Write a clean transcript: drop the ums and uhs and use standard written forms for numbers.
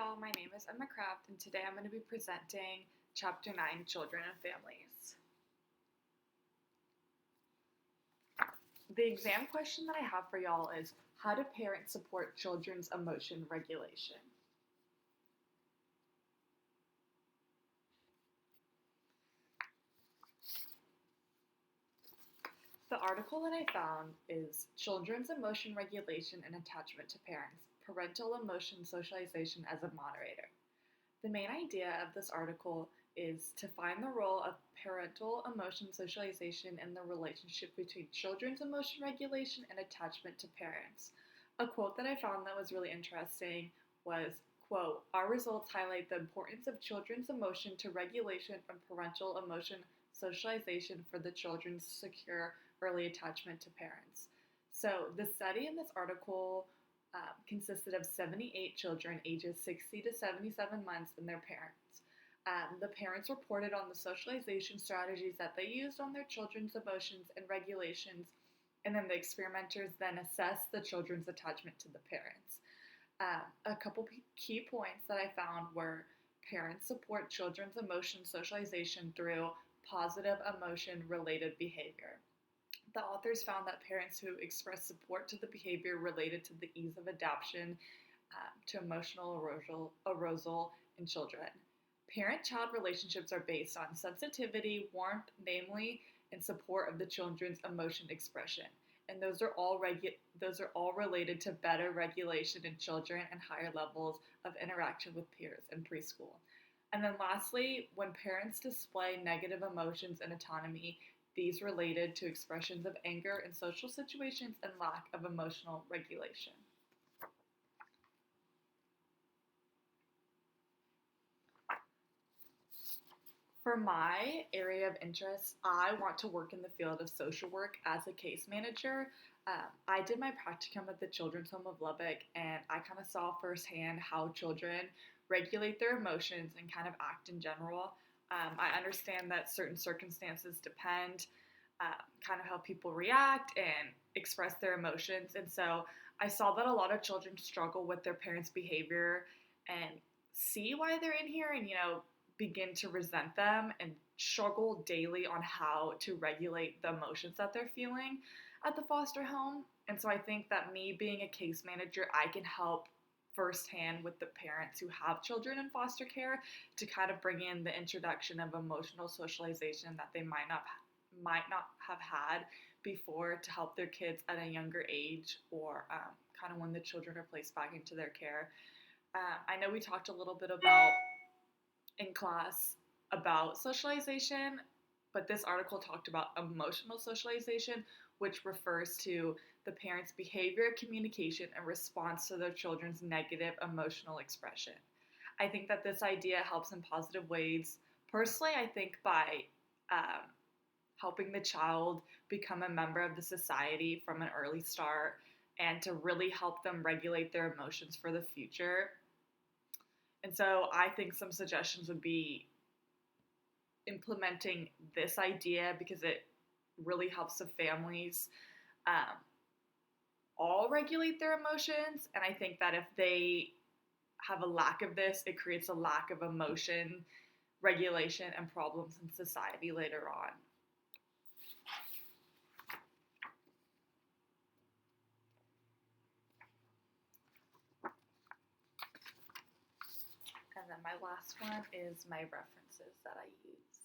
all, my name is Emma Kraft, and today I'm going to be presenting Chapter 9, Children and Families. The exam question that I have for y'all is, how do parents support children's emotion regulation? The article that I found is Children's Emotion Regulation and Attachment to Parents, Parental Emotion Socialization as a Moderator. The main idea of this article is to find the role of parental emotion socialization in the relationship between children's emotion regulation and attachment to parents. A quote that I found that was really interesting was, quote, "Our results highlight the importance of children's emotion to regulation and parental emotion socialization for the children's secure early attachment to parents." So the study in this article consisted of 78 children ages 60 to 77 months and their parents. The parents reported on the socialization strategies that they used on their children's emotions and regulations, and then the experimenters then assessed the children's attachment to the parents. A couple key points that I found were parents support children's emotion socialization through positive emotion-related behavior. The authors found that parents who express support to the behavior related to the ease of adaptation to emotional arousal in children. Parent-child relationships are based on sensitivity, warmth, namely, and support of the children's emotion expression. And those are all related to better regulation in children and higher levels of interaction with peers in preschool. And then lastly, when parents display negative emotions and autonomy, these related to expressions of anger in social situations and lack of emotional regulation. For my area of interest, I want to work in the field of social work as a case manager. I did my practicum at the Children's Home of Lubbock, and I kind of saw firsthand how children regulate their emotions and kind of act in general. I understand that certain circumstances depend kind of how people react and express their emotions. And so I saw that a lot of children struggle with their parents' behavior and see why they're in here and, begin to resent them and struggle daily on how to regulate the emotions that they're feeling at the foster home. And so I think that me being a case manager, I can help firsthand with the parents who have children in foster care to kind of bring in the introduction of emotional socialization that they might not have had before to help their kids at a younger age or kind of when the children are placed back into their care. I know we talked a little bit about in class about socialization, but this article talked about emotional socialization, which refers to the parents' behavior, communication, and response to their children's negative emotional expression. I think that this idea helps in positive ways. Personally, I think by helping the child become a member of the society from an early start and to really help them regulate their emotions for the future. And so I think some suggestions would be implementing this idea because it really helps the families all regulate their emotions. And I think that if they have a lack of this, it creates a lack of emotion regulation and problems in society later on. And then my last one is my references that I use.